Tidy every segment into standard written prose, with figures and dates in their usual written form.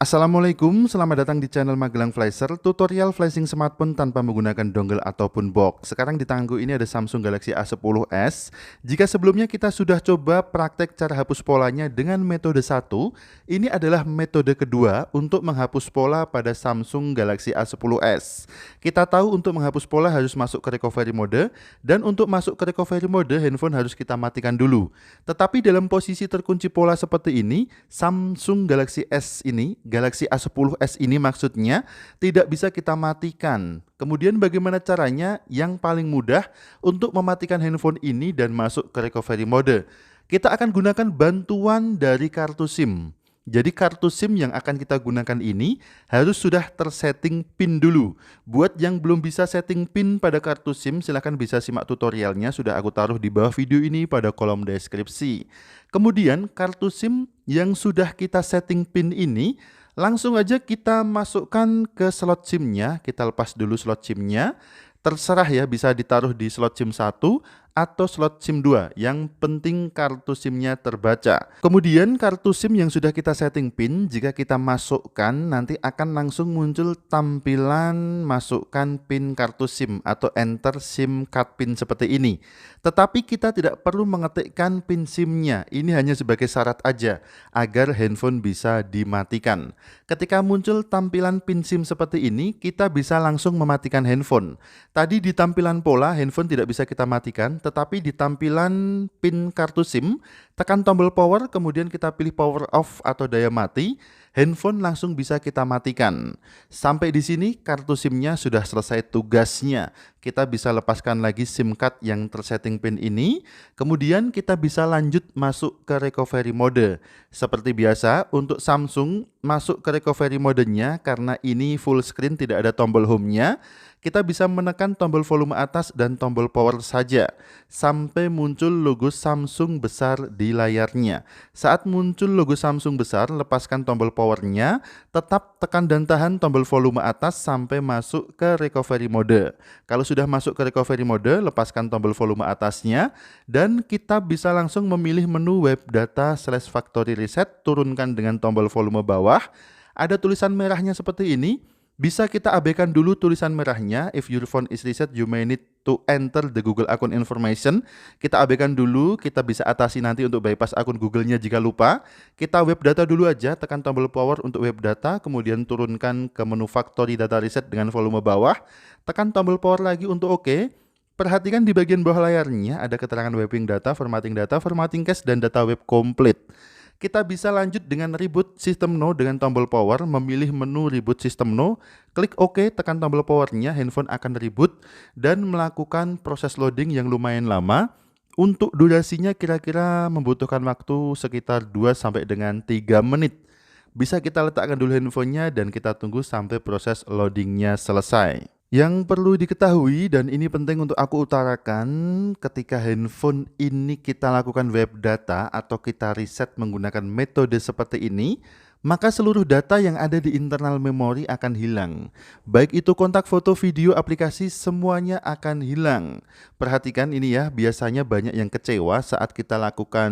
Assalamualaikum, selamat datang di channel Magelang Flasher, tutorial flashing smartphone tanpa menggunakan dongle ataupun box. Sekarang di tanganku ini ada Samsung Galaxy A10s. Jika sebelumnya kita sudah coba praktek cara hapus polanya dengan metode 1, ini adalah metode kedua untuk menghapus pola pada Samsung Galaxy A10s. Kita tahu untuk menghapus pola harus masuk ke recovery mode, dan untuk masuk ke recovery mode handphone harus kita matikan dulu. Tetapi dalam posisi terkunci pola seperti ini, Samsung Galaxy S ini, Galaxy A10s ini maksudnya tidak bisa kita matikan. Kemudian bagaimana caranya? Yang paling mudah untuk mematikan handphone ini dan masuk ke recovery mode, kita akan gunakan bantuan dari kartu SIM. Jadi kartu SIM yang akan kita gunakan ini harus sudah tersetting PIN dulu. Buat yang belum bisa setting PIN pada kartu SIM, silahkan bisa simak tutorialnya, sudah aku taruh di bawah video ini pada kolom deskripsi. Kemudian kartu SIM yang sudah kita setting PIN ini, langsung aja kita masukkan ke slot SIM-nya. Kita lepas dulu slot SIM-nya. Terserah ya, bisa ditaruh di slot SIM 1 atau slot SIM 2. Yang penting kartu SIM-nya terbaca. Kemudian kartu SIM yang sudah kita setting PIN, jika kita masukkan nanti akan langsung muncul tampilan masukkan PIN kartu SIM atau enter SIM card PIN seperti ini. Tetapi kita tidak perlu mengetikkan PIN SIM-nya. Ini hanya sebagai syarat aja agar handphone bisa dimatikan. Ketika muncul tampilan PIN SIM seperti ini, kita bisa langsung mematikan handphone. Tadi di tampilan pola handphone tidak bisa kita matikan, tetapi di tampilan PIN kartu SIM, tekan tombol power, kemudian kita pilih power off atau daya mati, handphone langsung bisa kita matikan. Sampai di sini kartu SIM-nya sudah selesai tugasnya. Kita bisa lepaskan lagi SIM card yang tersetting PIN ini, kemudian kita bisa lanjut masuk ke recovery mode. Seperti biasa, untuk Samsung masuk ke recovery modenya karena ini full screen tidak ada tombol home-nya, kita bisa menekan tombol volume atas dan tombol power saja sampai muncul logo Samsung besar di layarnya. Saat muncul logo Samsung besar, lepaskan tombol powernya, tetap tekan dan tahan tombol volume atas sampai masuk ke recovery mode. Kalau sudah masuk ke recovery mode, lepaskan tombol volume atasnya dan kita bisa langsung memilih menu web data / factory reset, turunkan dengan tombol volume bawah. Ada tulisan merahnya seperti ini. Bisa kita abaikan dulu tulisan merahnya. If your phone is reset, you may need to enter the Google account information. Kita abaikan dulu, kita bisa atasi nanti untuk bypass akun Google-nya jika lupa. Kita web data dulu aja, tekan tombol power untuk web data, kemudian turunkan ke menu factory data reset dengan volume bawah. Tekan tombol power lagi untuk OK. Perhatikan di bagian bawah layarnya ada keterangan wrapping data, formatting cache, dan data web complete. Kita bisa lanjut dengan reboot System Now dengan tombol power, memilih menu reboot System Now, klik OK, tekan tombol powernya, handphone akan reboot dan melakukan proses loading yang lumayan lama. Untuk durasinya kira-kira membutuhkan waktu sekitar 2 sampai dengan 3 menit. Bisa kita letakkan dulu handphonenya dan kita tunggu sampai proses loadingnya selesai. Yang perlu diketahui dan ini penting untuk aku utarakan, ketika handphone ini kita lakukan web data atau kita reset menggunakan metode seperti ini, maka seluruh data yang ada di internal memori akan hilang. Baik itu kontak, foto, video, aplikasi, semuanya akan hilang. Perhatikan ini ya, biasanya banyak yang kecewa saat kita lakukan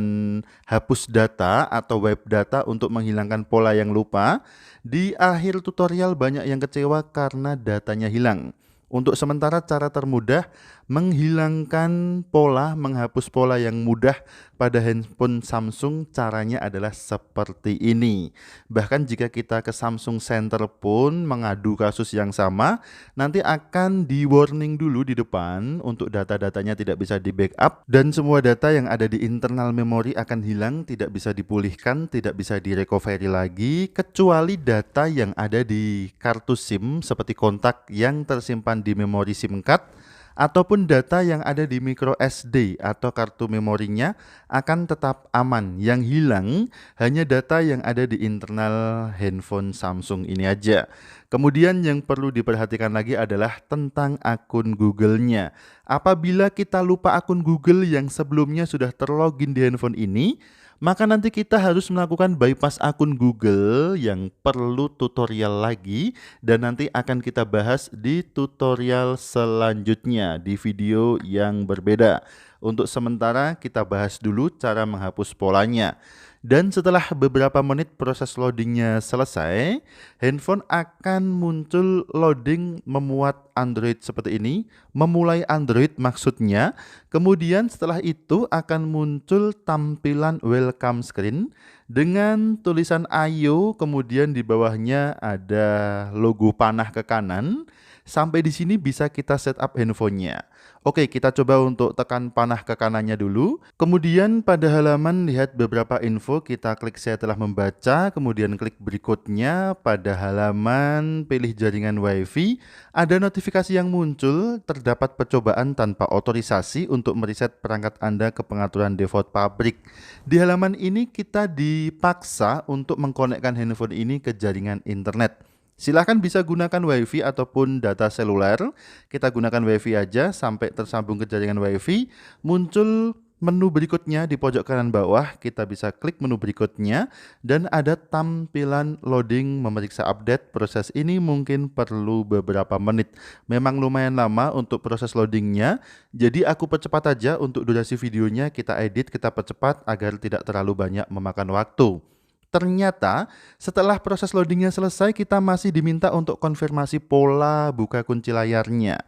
hapus data atau web data untuk menghilangkan pola yang lupa. Di akhir tutorial banyak yang kecewa karena datanya hilang. Untuk sementara cara termudah menghilangkan pola, menghapus pola yang mudah pada handphone Samsung, caranya adalah seperti ini. Bahkan jika kita ke Samsung Center pun mengadu kasus yang sama, nanti akan di warning dulu di depan untuk data-datanya tidak bisa di backup dan semua data yang ada di internal memori akan hilang, tidak bisa dipulihkan, tidak bisa direcovery lagi, kecuali data yang ada di kartu SIM seperti kontak yang tersimpan di memori SIM card ataupun data yang ada di micro SD atau kartu memorinya akan tetap aman. Yang hilang hanya data yang ada di internal handphone Samsung ini aja. Kemudian yang perlu diperhatikan lagi adalah tentang akun Google-nya. Apabila kita lupa akun Google yang sebelumnya sudah terlogin di handphone ini, maka nanti kita harus melakukan bypass akun Google yang perlu tutorial lagi dan nanti akan kita bahas di tutorial selanjutnya di video yang berbeda. Untuk sementara kita bahas dulu cara menghapus polanya. Dan setelah beberapa menit proses loadingnya selesai, handphone akan muncul loading memuat Android seperti ini, memulai Android maksudnya. Kemudian setelah itu akan muncul tampilan welcome screen dengan tulisan Ayo, kemudian di bawahnya ada logo panah ke kanan. Sampai di sini bisa kita setup handphonenya. Oke, kita coba untuk tekan panah ke kanannya dulu. Kemudian pada halaman lihat beberapa info, kita klik saya telah membaca, kemudian klik berikutnya. Pada halaman pilih jaringan WiFi, ada notifikasi yang muncul, terdapat percobaan tanpa otorisasi untuk mereset perangkat Anda ke pengaturan default pabrik. Di halaman ini kita dipaksa untuk mengkonekkan handphone ini ke jaringan internet. Silahkan bisa gunakan WiFi ataupun data seluler. Kita gunakan WiFi aja sampai tersambung ke jaringan WiFi. Muncul menu berikutnya di pojok kanan bawah. Kita bisa klik menu berikutnya dan ada tampilan loading memeriksa update. Proses ini mungkin perlu beberapa menit. Memang lumayan lama untuk proses loadingnya. Jadi aku percepat aja untuk durasi videonya. Kita edit, kita percepat agar tidak terlalu banyak memakan waktu. Ternyata setelah proses loadingnya selesai, kita masih diminta untuk konfirmasi pola buka kunci layarnya.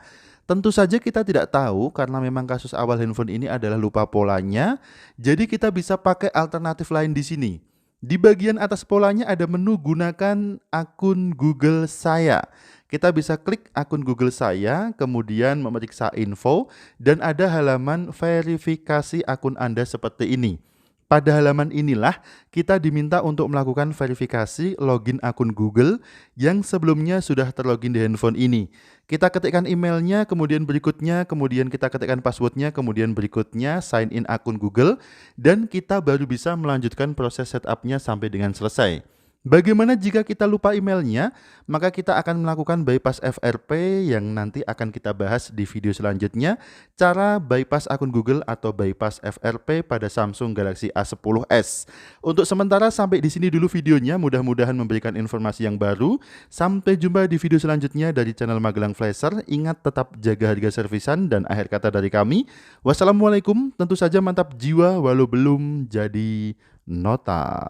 Tentu saja kita tidak tahu karena memang kasus awal handphone ini adalah lupa polanya. Jadi kita bisa pakai alternatif lain di sini. Di bagian atas polanya ada menu gunakan akun Google saya. Kita bisa klik akun Google saya, kemudian memeriksa info dan ada halaman verifikasi akun Anda seperti ini. Pada halaman inilah kita diminta untuk melakukan verifikasi login akun Google yang sebelumnya sudah terlogin di handphone ini. Kita ketikkan emailnya, kemudian berikutnya, kemudian kita ketikkan passwordnya, kemudian berikutnya sign in akun Google, dan kita baru bisa melanjutkan proses setupnya sampai dengan selesai. Bagaimana jika kita lupa emailnya? Maka kita akan melakukan bypass FRP yang nanti akan kita bahas di video selanjutnya. Cara bypass akun Google atau bypass FRP pada Samsung Galaxy A10s. Untuk sementara sampai di sini dulu videonya. Mudah-mudahan memberikan informasi yang baru. Sampai jumpa di video selanjutnya dari channel Magelang Flasher. Ingat tetap jaga harga servisan dan akhir kata dari kami. Wassalamualaikum. Tentu saja mantap jiwa walau belum jadi nota.